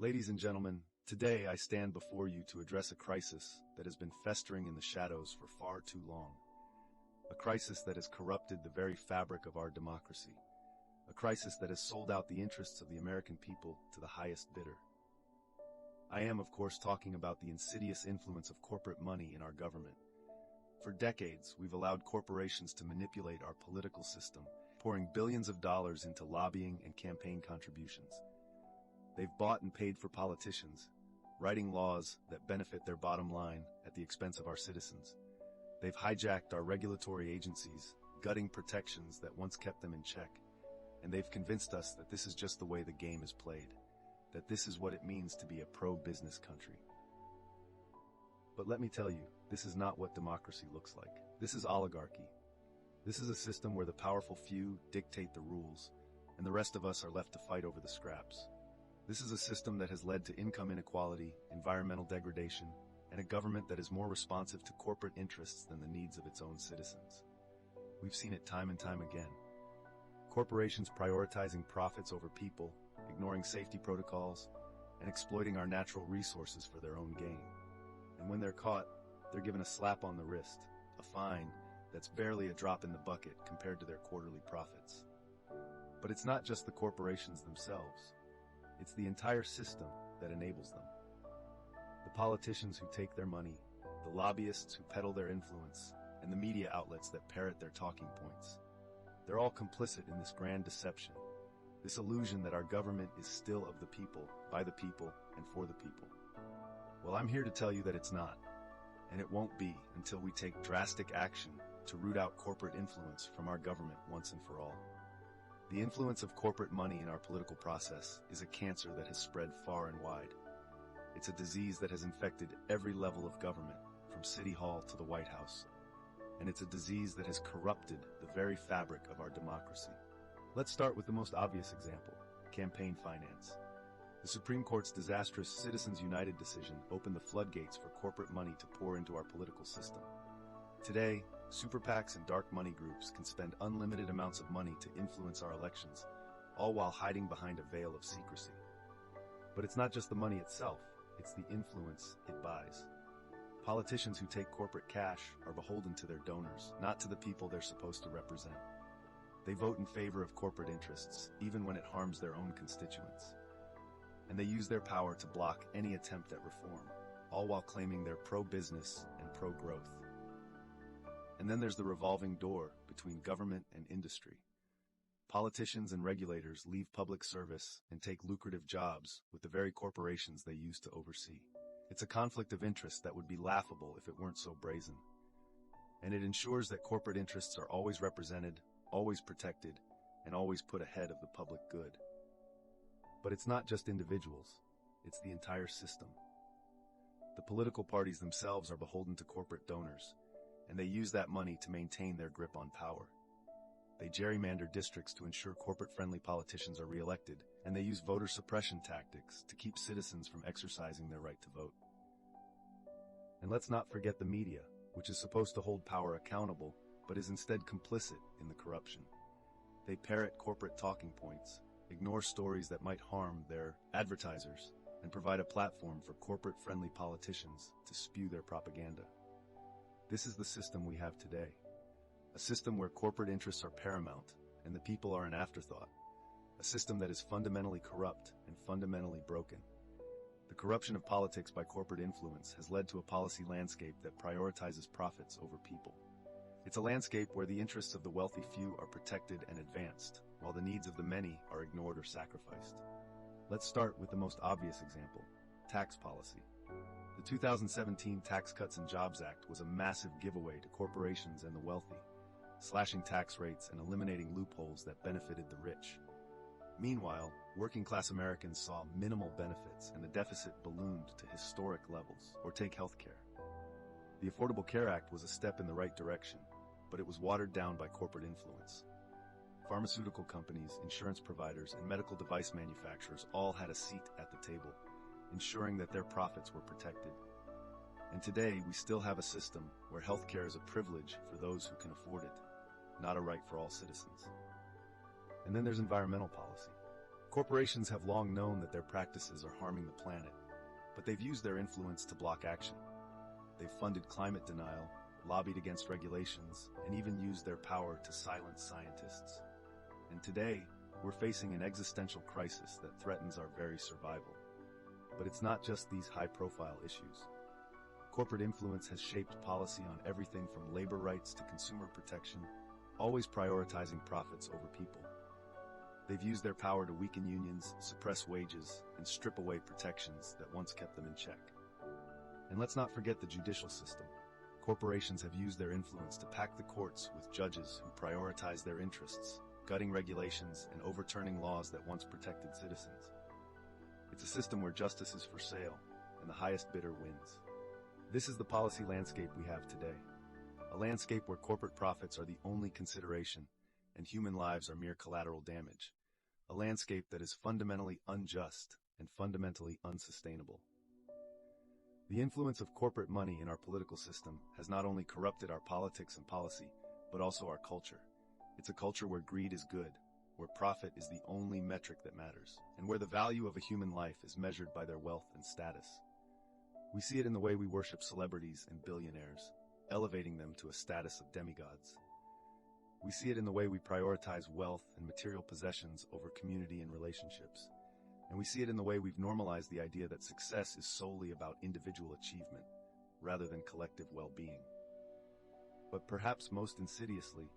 Ladies and gentlemen, today I stand before you to address a crisis that has been festering in the shadows for far too long. A crisis that has corrupted the very fabric of our democracy. A crisis that has sold out the interests of the American people to the highest bidder. I am, of course, talking about the insidious influence of corporate money in our government. For decades, we've allowed corporations to manipulate our political system, pouring billions of dollars into lobbying and campaign contributions. They've bought and paid for politicians, writing laws that benefit their bottom line at the expense of our citizens. They've hijacked our regulatory agencies, gutting protections that once kept them in check. And they've convinced us that this is just the way the game is played, that this is what it means to be a pro-business country. But let me tell you, this is not what democracy looks like. This is oligarchy. This is a system where the powerful few dictate the rules, and the rest of us are left to fight over the scraps. This is a system that has led to income inequality, environmental degradation, and a government that is more responsive to corporate interests than the needs of its own citizens. We've seen it time and time again. Corporations prioritizing profits over people, ignoring safety protocols, and exploiting our natural resources for their own gain. And when they're caught, they're given a slap on the wrist, a fine that's barely a drop in the bucket compared to their quarterly profits. But it's not just the corporations themselves. It's the entire system that enables them. The politicians who take their money, the lobbyists who peddle their influence, and the media outlets that parrot their talking points. They're all complicit in this grand deception, this illusion that our government is still of the people, by the people, and for the people. Well, I'm here to tell you that it's not, and it won't be until we take drastic action to root out corporate influence from our government once and for all. The influence of corporate money in our political process is a cancer that has spread far and wide. It's a disease that has infected every level of government, from City Hall to the White House. And it's a disease that has corrupted the very fabric of our democracy. Let's start with the most obvious example, campaign finance. The Supreme Court's disastrous Citizens United decision opened the floodgates for corporate money to pour into our political system. Today, super PACs and dark money groups can spend unlimited amounts of money to influence our elections, all while hiding behind a veil of secrecy. But it's not just the money itself, it's the influence it buys. Politicians who take corporate cash are beholden to their donors, not to the people they're supposed to represent. They vote in favor of corporate interests, even when it harms their own constituents. And they use their power to block any attempt at reform, all while claiming they're pro-business and pro-growth. And then there's the revolving door between government and industry. Politicians and regulators leave public service and take lucrative jobs with the very corporations they used to oversee. It's a conflict of interest that would be laughable if it weren't so brazen. And it ensures that corporate interests are always represented, always protected, and always put ahead of the public good. But it's not just individuals, it's the entire system. The political parties themselves are beholden to corporate donors, and they use that money to maintain their grip on power. They gerrymander districts to ensure corporate-friendly politicians are re-elected, and they use voter suppression tactics to keep citizens from exercising their right to vote. And let's not forget the media, which is supposed to hold power accountable, but is instead complicit in the corruption. They parrot corporate talking points, ignore stories that might harm their advertisers, and provide a platform for corporate-friendly politicians to spew their propaganda. This is the system we have today. A system where corporate interests are paramount and the people are an afterthought. A system that is fundamentally corrupt and fundamentally broken. The corruption of politics by corporate influence has led to a policy landscape that prioritizes profits over people. It's a landscape where the interests of the wealthy few are protected and advanced, while the needs of the many are ignored or sacrificed. Let's start with the most obvious example, tax policy. The 2017 Tax Cuts and Jobs Act was a massive giveaway to corporations and the wealthy, slashing tax rates and eliminating loopholes that benefited the rich. Meanwhile, working-class Americans saw minimal benefits and the deficit ballooned to historic levels. Or take healthcare. The Affordable Care Act was a step in the right direction, but it was watered down by corporate influence. Pharmaceutical companies, insurance providers, and medical device manufacturers all had a seat at the table, ensuring that their profits were protected. And today, we still have a system where healthcare is a privilege for those who can afford it, not a right for all citizens. And then there's environmental policy. Corporations have long known that their practices are harming the planet, but they've used their influence to block action. They've funded climate denial, lobbied against regulations, and even used their power to silence scientists. And today, we're facing an existential crisis that threatens our very survival. But it's not just these high-profile issues. Corporate influence has shaped policy on everything from labor rights to consumer protection, always prioritizing profits over people. They've used their power to weaken unions, suppress wages, and strip away protections that once kept them in check. And let's not forget the judicial system. Corporations have used their influence to pack the courts with judges who prioritize their interests, gutting regulations and overturning laws that once protected citizens. It's a system where justice is for sale, and the highest bidder wins. This is the policy landscape we have today. A landscape where corporate profits are the only consideration, and human lives are mere collateral damage. A landscape that is fundamentally unjust and fundamentally unsustainable. The influence of corporate money in our political system has not only corrupted our politics and policy, but also our culture. It's a culture where greed is good, where profit is the only metric that matters, and where the value of a human life is measured by their wealth and status. We see it in the way we worship celebrities and billionaires, elevating them to a status of demigods. We see it in the way we prioritize wealth and material possessions over community and relationships. And we see it in the way we've normalized the idea that success is solely about individual achievement, rather than collective well-being. But perhaps most insidiously,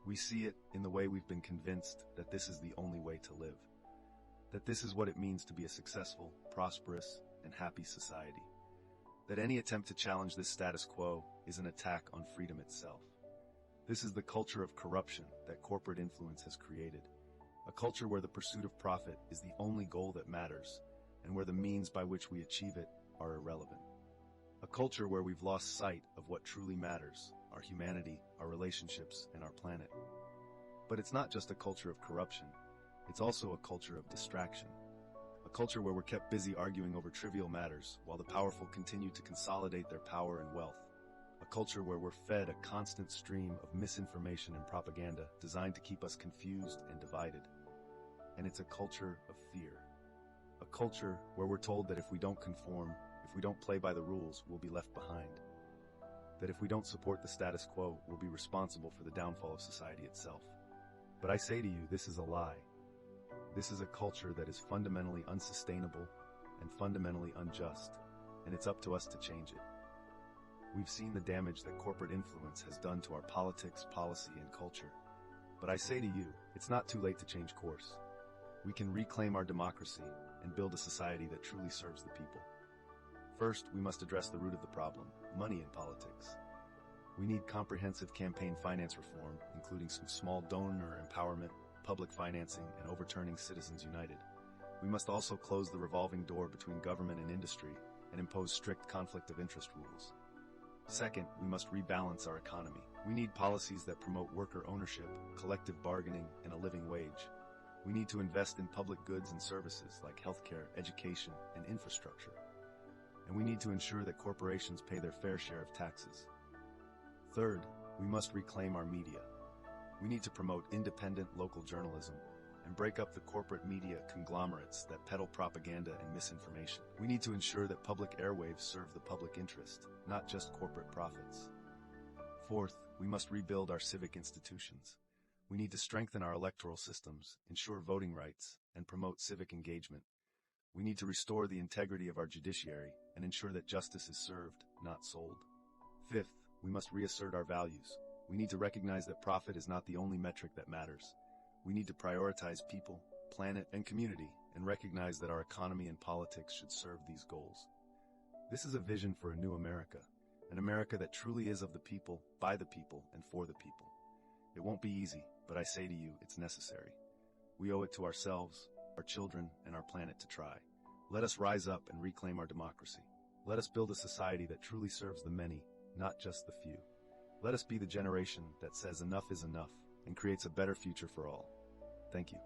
we see it in the way we've been convinced that this is the only way to live. That this is what it means to be a successful, prosperous, and happy society. That any attempt to challenge this status quo is an attack on freedom itself. This is the culture of corruption that corporate influence has created. A culture where the pursuit of profit is the only goal that matters, and where the means by which we achieve it are irrelevant. A culture where we've lost sight of what truly matters, our humanity, our relationships, and our planet. But it's not just a culture of corruption, it's also a culture of distraction. A culture where we're kept busy arguing over trivial matters, while the powerful continue to consolidate their power and wealth. A culture where we're fed a constant stream of misinformation and propaganda designed to keep us confused and divided. And it's a culture of fear. A culture where we're told that if we don't conform, if we don't play by the rules, we'll be left behind. That if we don't support the status quo, we'll be responsible for the downfall of society itself. But I say to you, this is a lie. This is a culture that is fundamentally unsustainable and fundamentally unjust, and it's up to us to change it. We've seen the damage that corporate influence has done to our politics, policy, and culture. But I say to you, it's not too late to change course. We can reclaim our democracy and build a society that truly serves the people. First, we must address the root of the problem, money in politics. We need comprehensive campaign finance reform, including some small donor empowerment, public financing, and overturning Citizens United. We must also close the revolving door between government and industry and impose strict conflict of interest rules. Second, we must rebalance our economy. We need policies that promote worker ownership, collective bargaining, and a living wage. We need to invest in public goods and services like healthcare, education, and infrastructure. And we need to ensure that corporations pay their fair share of taxes. Third, we must reclaim our media. We need to promote independent local journalism and break up the corporate media conglomerates that peddle propaganda and misinformation. We need to ensure that public airwaves serve the public interest, not just corporate profits. Fourth, we must rebuild our civic institutions. We need to strengthen our electoral systems, ensure voting rights, and promote civic engagement. We need to restore the integrity of our judiciary and ensure that justice is served, not sold. Fifth, we must reassert our values. We need to recognize that profit is not the only metric that matters. We need to prioritize people, planet, and community, and recognize that our economy and politics should serve these goals. This is a vision for a new America, an America that truly is of the people, by the people, and for the people. It won't be easy, but I say to you, it's necessary. We owe it to ourselves, our children, and our planet to try. Let us rise up and reclaim our democracy. Let us build a society that truly serves the many, not just the few. Let us be the generation that says enough is enough and creates a better future for all. Thank you.